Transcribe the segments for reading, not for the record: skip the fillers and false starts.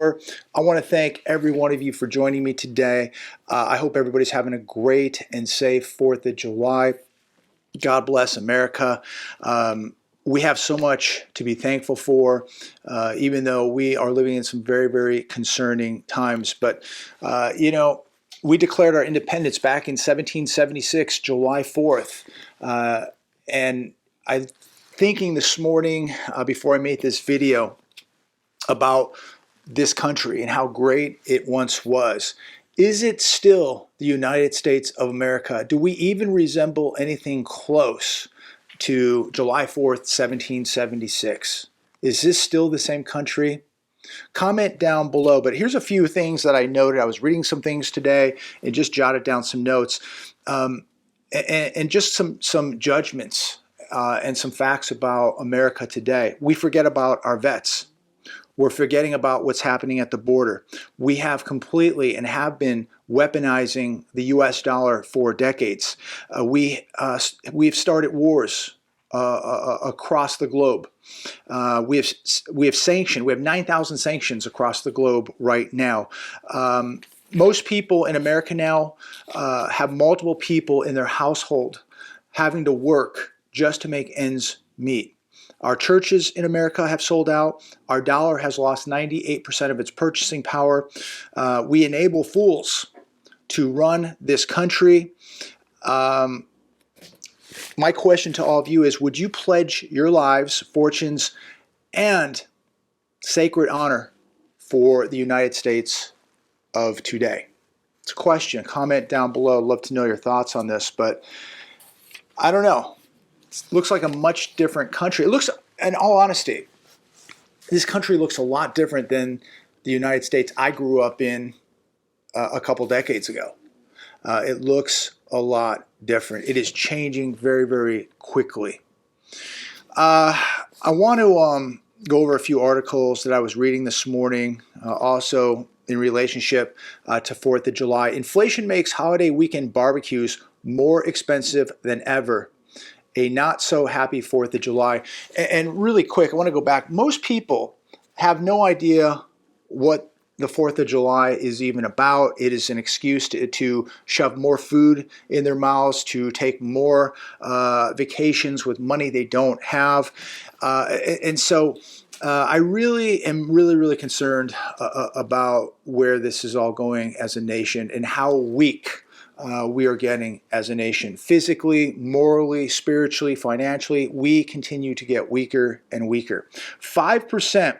I want to thank every one of you for joining me today. I hope everybody's having a great and safe 4th of July. God bless America. We have so much to be thankful for, even though we are living in some very, very concerning times. But, we declared our independence back in 1776, July 4th. And I'm thinking this morning, before I made this video, about this country and how great it once was. Is it still the United States of America? Do we even resemble anything close to July 4th, 1776? Is this still the same country? Comment down below. But here's a few things that I noted. I was reading some things today and just jotted down some notes, and just some judgments and some facts about America today. We forget about our vets. We're forgetting about what's happening at the border. We have completely and have been weaponizing the U.S. dollar for decades. We've started wars across the globe. We have sanctioned. We have 9,000 sanctions across the globe right now. Most people in America now have multiple people in their household having to work just to make ends meet. Our churches in America have sold out. Our dollar has lost 98% of its purchasing power. We enable fools to run this country. My question to all of you is, would you pledge your lives, fortunes, and sacred honor for the United States of today? It's a question. Comment down below. I'd love to know your thoughts on this, but I don't know. It looks like a much different country. It looks, in all honesty, this country looks a lot different than the United States I grew up in a couple decades ago. It looks a lot different. It is changing very, very quickly. I want to go over a few articles that I was reading this morning, also in relationship to 4th of July. Inflation makes holiday weekend barbecues more expensive than ever. A not so happy 4th of July. And really quick, I want to go back. Most people have no idea what the 4th of July is even about. It is an excuse to shove more food in their mouths, to take more vacations with money they don't have. And so I really am really concerned about where this is all going as a nation and how weak we are getting as a nation. Physically, morally, spiritually, financially, we continue to get weaker and weaker. 5%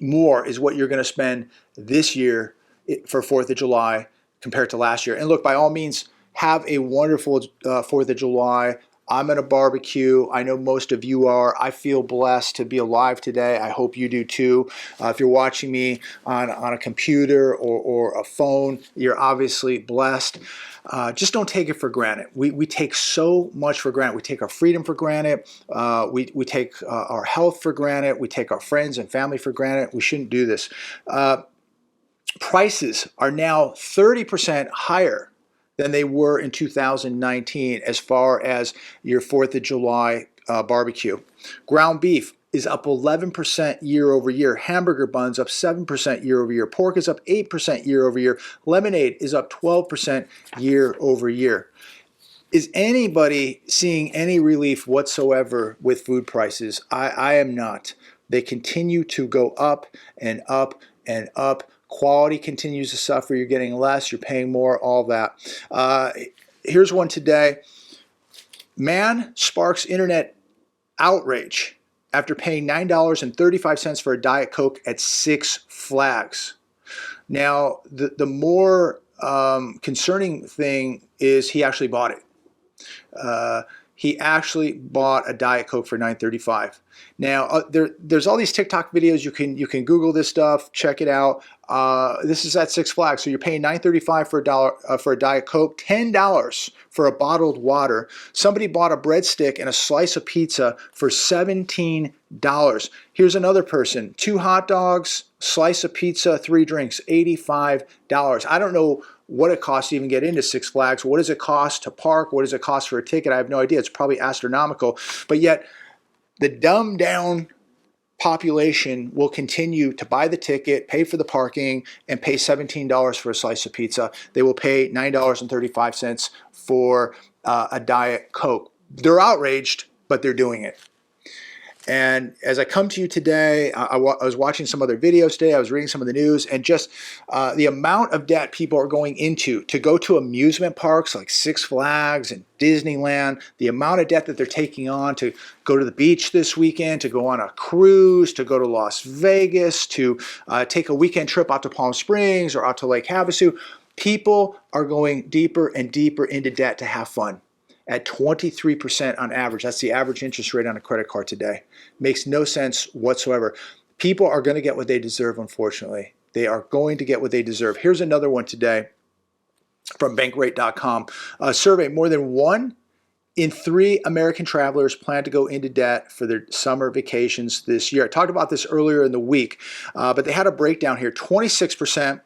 more is what you're going to spend this year for 4th of July compared to last year. And look, by all means, have a wonderful 4th of July. I'm at a barbecue. I know most of you are. I feel blessed to be alive today. I hope you do too. If you're watching me on a computer or a phone, you're obviously blessed. Just don't take it for granted. We take so much for granted. We take our freedom for granted. We take our health for granted. We take our friends and family for granted. We shouldn't do this. Prices are now 30% higher than they were in 2019 as far as your 4th of July barbecue. Ground beef is up 11% year over year. Hamburger buns up 7% year over year. Pork is up 8% year over year. Lemonade is up 12% year over year. Is anybody seeing any relief whatsoever with food prices? I am not. They continue to go up and up and up. Quality continues to suffer. You're getting less. You're paying more. All that. Here's one today. Man sparks internet outrage after paying $9.35 for a Diet Coke at Six Flags. Now, the more concerning thing is he actually bought it. He actually bought a Diet Coke for $9.35. Now, there's all these TikTok videos. You can Google this stuff, check it out. This is at Six Flags, so you're paying $9.35 for a Diet Coke, $10 for a bottled water. Somebody bought a breadstick and a slice of pizza for $17. Here's another person: 2 hot dogs, slice of pizza, 3 drinks, $85. I don't know what it costs to even get into Six Flags. What does it cost to park? What does it cost for a ticket? I have no idea. It's probably astronomical. But yet, the dumbed down population will continue to buy the ticket, pay for the parking, and pay $17 for a slice of pizza. They will pay $9.35 for a Diet Coke. They're outraged, but they're doing it. And as I come to you today, I was watching some other videos today, I was reading some of the news, and just the amount of debt people are going into to go to amusement parks like Six Flags and Disneyland, the amount of debt that they're taking on to go to the beach this weekend, to go on a cruise, to go to Las Vegas, to take a weekend trip out to Palm Springs or out to Lake Havasu. People are going deeper and deeper into debt to have fun. At 23% on average. That's the average interest rate on a credit card today. Makes no sense whatsoever. People are going to get what they deserve, unfortunately. They are going to get what they deserve. Here's another one today from bankrate.com. A survey, more than 1 in 3 American travelers plan to go into debt for their summer vacations this year. I talked about this earlier in the week, but they had a breakdown here. 26%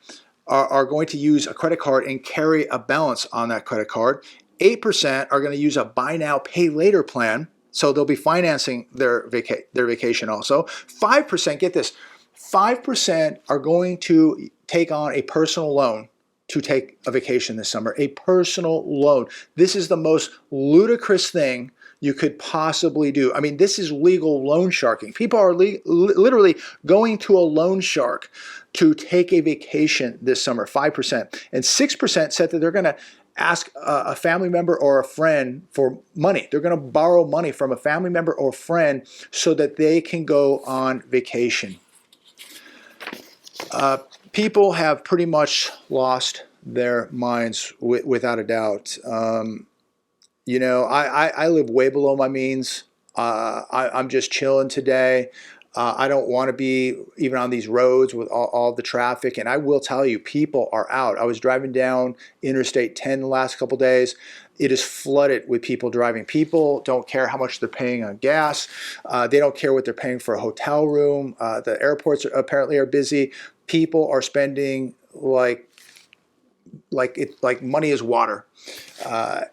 are going to use a credit card and carry a balance on that credit card. 8% are going to use a buy now, pay later plan. So they'll be financing their vacation also. 5%, get this, 5% are going to take on a personal loan to take a vacation this summer. A personal loan. This is the most ludicrous thing you could possibly do. I mean, this is legal loan sharking. People are literally going to a loan shark to take a vacation this summer, 5%. And 6% said that they're going to ask a family member or a friend for money. They're going to borrow money from a family member or friend so that they can go on vacation. People have pretty much lost their minds without a doubt. You know, I live way below my means. I'm just chilling today. I don't want to be even on these roads with all the traffic. And I will tell you, people are out. I was driving down Interstate 10 the last couple days. It is flooded with people driving. People don't care how much they're paying on gas. They don't care what they're paying for a hotel room. The airports apparently are busy. People are spending like money is water.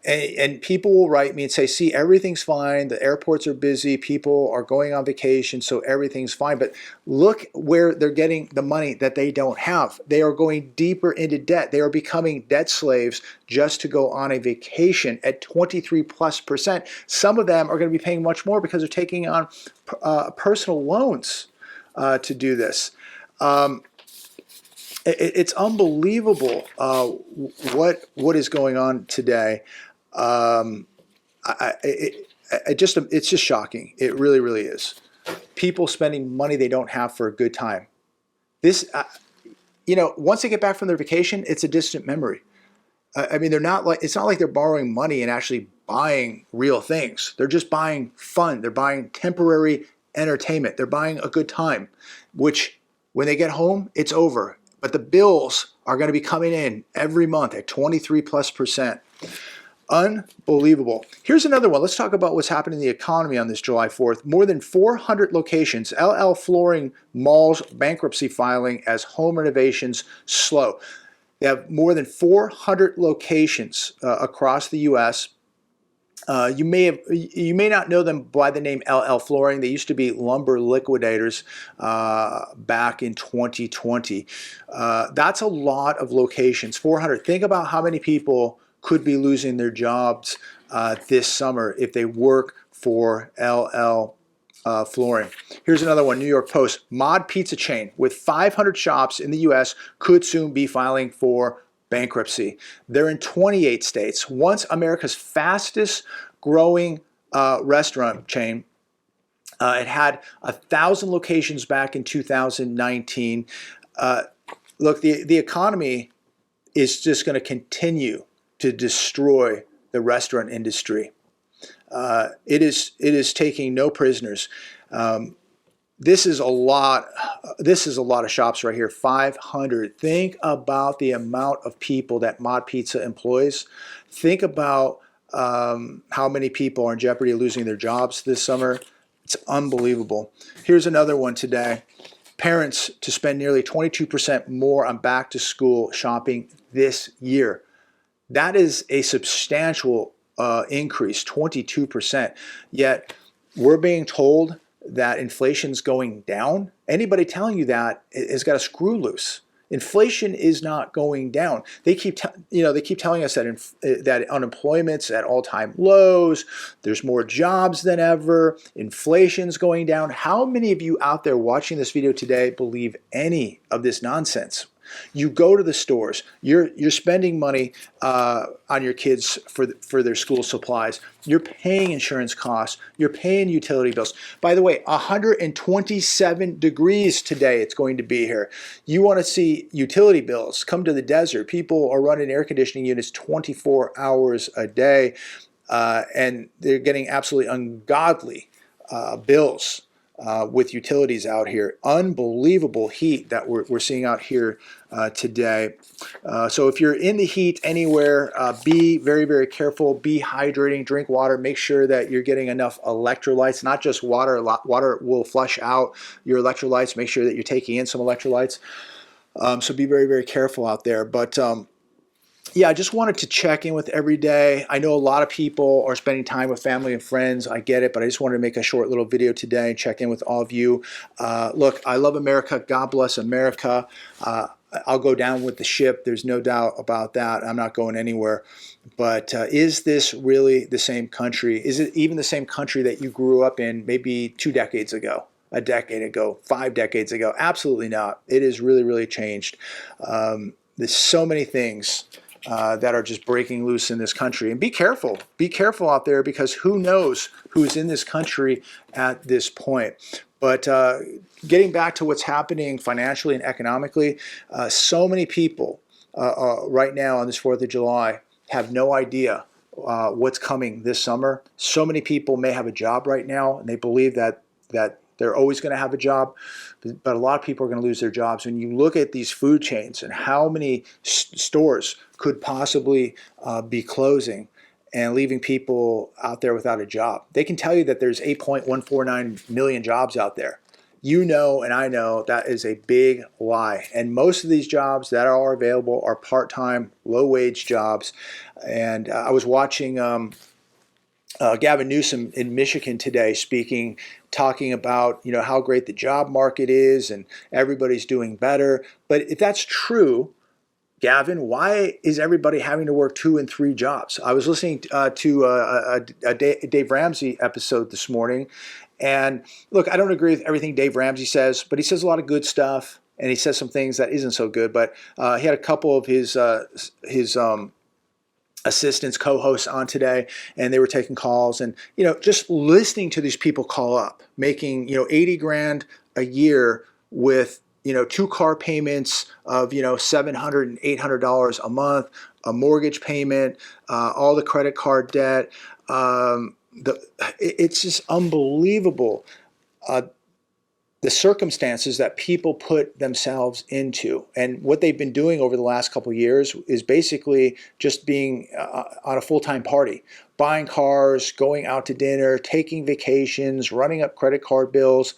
And people will write me and say, see, everything's fine. The airports are busy. People are going on vacation, so everything's fine. But look where they're getting the money that they don't have. They are going deeper into debt. They are becoming debt slaves just to go on a vacation at 23+%. Some of them are going to be paying much more because they're taking on personal loans to do this. It's unbelievable what is going on today. It's just shocking. It really, really is. People spending money they don't have for a good time. This, once they get back from their vacation, it's a distant memory. I mean, it's not like they're borrowing money and actually buying real things. They're just buying fun. They're buying temporary entertainment. They're buying a good time, which when they get home, it's over. But the bills are going to be coming in every month at 23+%. Unbelievable. Here's another one. Let's talk about what's happening in the economy on this July 4th. More than 400 locations, LL Flooring Malls bankruptcy filing as home renovations slow. They have more than 400 locations across the U.S. You may not know them by the name LL Flooring. They used to be Lumber Liquidators back in 2020. That's a lot of locations, 400. Think about how many people could be losing their jobs this summer if they work for LL Flooring. Here's another one, New York Post. Mod pizza chain with 500 shops in the U.S. could soon be filing for bankruptcy. They're in 28 states. Once America's fastest growing restaurant chain. It had 1,000 locations back in 2019. Look, the economy is just going to continue to destroy the restaurant industry. It is taking no prisoners. This is a lot. This is a lot of shops right here. 500. Think about the amount of people that Mod Pizza employs. Think about how many people are in jeopardy of losing their jobs this summer. It's unbelievable. Here's another one today. Parents to spend nearly 22% more on back to school shopping this year. That is a substantial increase, 22%. Yet we're being told that inflation's going down, anybody telling you that has got a screw loose. Inflation is not going down. They keep telling us that that unemployment's at all-time lows. There's more jobs than ever. Inflation's going down. How many of you out there watching this video today believe any of this nonsense? You go to the stores. You're spending money on your kids for their school supplies. You're paying insurance costs. You're paying utility bills. By the way, 127 degrees today it's going to be here. You want to see utility bills? Come to the desert. People are running air conditioning units 24 hours a day, and they're getting absolutely ungodly bills. With utilities out here. Unbelievable heat that we're seeing out here today. So if you're in the heat anywhere, be very, very careful. Be hydrating, drink water, make sure that you're getting enough electrolytes, not just water. Water will flush out your electrolytes. Make sure that you're taking in some electrolytes. So be very, very careful out there. But yeah, I just wanted to check in with every day. I know a lot of people are spending time with family and friends. I get it, but I just wanted to make a short little video today and check in with all of you. Look, I love America. God bless America. I'll go down with the ship. There's no doubt about that. I'm not going anywhere. But is this really the same country? Is it even the same country that you grew up in maybe 2 decades ago? A decade ago, 5 decades ago? Absolutely not. It has really, really changed. There's so many things that are just breaking loose in this country. And be careful out there, because who knows who's in this country at this point. But getting back to what's happening financially and economically, so many people right now on this 4th of July have no idea what's coming this summer. So many people may have a job right now, and they believe that they're always going to have a job, but a lot of people are going to lose their jobs. When you look at these food chains and how many stores could possibly be closing and leaving people out there without a job, they can tell you that there's 8.149 million jobs out there. You know, and I know that is a big lie. And most of these jobs that are available are part-time, low-wage jobs. And I was watching Gavin Newsom in Michigan today talking about how great the job market is and everybody's doing better. But if that's true, Gavin, why is everybody having to work 2 and 3 jobs? I was listening to a Dave Ramsey episode this morning, and look, I don't agree with everything Dave Ramsey says, but he says a lot of good stuff, and he says some things that isn't so good. But he had a couple of his assistants, co-hosts on today, and they were taking calls, and just listening to these people call up, making 80 grand a year with 2 car payments of $700 and $800 a month, a mortgage payment, all the credit card debt. It's just unbelievable. The circumstances that people put themselves into, and what they've been doing over the last couple of years is basically just being on a full-time party, buying cars, going out to dinner, taking vacations, running up credit card bills.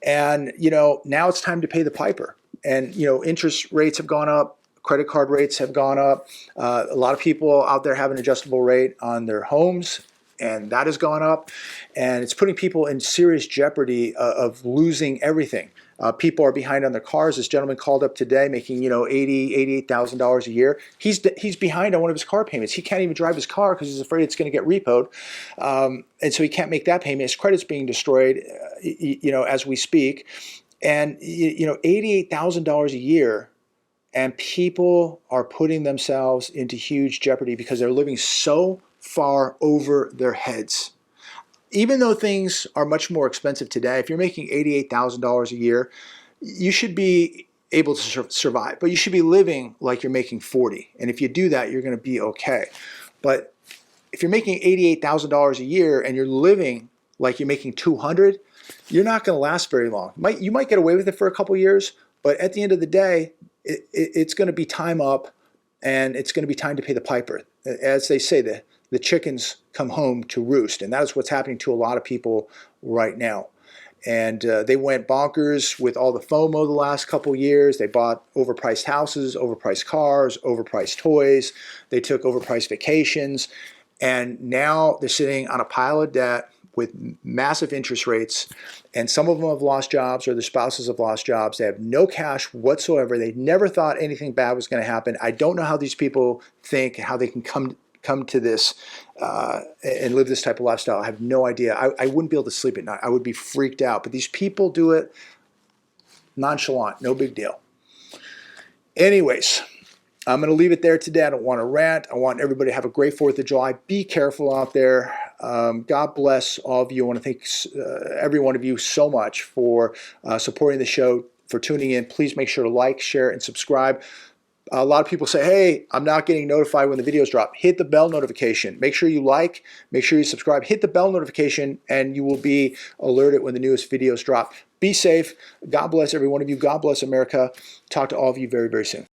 And now it's time to pay the piper. And interest rates have gone up, credit card rates have gone up. A lot of people out there have an adjustable rate on their homes, and that has gone up, and it's putting people in serious jeopardy of losing everything. People are behind on their cars. This gentleman called up today making $88,000 a year. He's behind on one of his car payments. He can't even drive his car because he's afraid it's going to get repoed, and so he can't make that payment. His credit's being destroyed, as we speak, and $88,000 a year. And people are putting themselves into huge jeopardy because they're living so far over their heads. Even though things are much more expensive today, if you're making $88,000 a year, you should be able to survive, but you should be living like you're making 40. And if you do that, you're going to be okay. But if you're making $88,000 a year and you're living like you're making 200, you're not going to last very long. You might get away with it for a couple years, but at the end of the day, it's going to be time up, and it's going to be time to pay the piper. As they say, the chickens come home to roost, and that is what's happening to a lot of people right now. And they went bonkers with all the FOMO the last couple years. They bought overpriced houses, overpriced cars, overpriced toys. They took overpriced vacations, and now they're sitting on a pile of debt. with massive interest rates, and some of them have lost jobs or their spouses have lost jobs. They have no cash whatsoever. They never thought anything bad was going to happen. I don't know how these people think, how they can come to this and live this type of lifestyle. I have no idea. I wouldn't be able to sleep at night. I would be freaked out. But these people do it nonchalant, no big deal. Anyways, I'm going to leave it there today. I don't want to rant. I want everybody to have a great 4th of July. Be careful out there. God bless all of you. I want to thank every one of you so much for supporting the show, for tuning in. Please make sure to like, share, and subscribe. A lot of people say, hey, I'm not getting notified when the videos drop. Hit the bell notification. Make sure you like, make sure you subscribe, hit the bell notification, and you will be alerted when the newest videos drop. Be safe. God bless every one of you. God bless America. Talk to all of you very, very soon.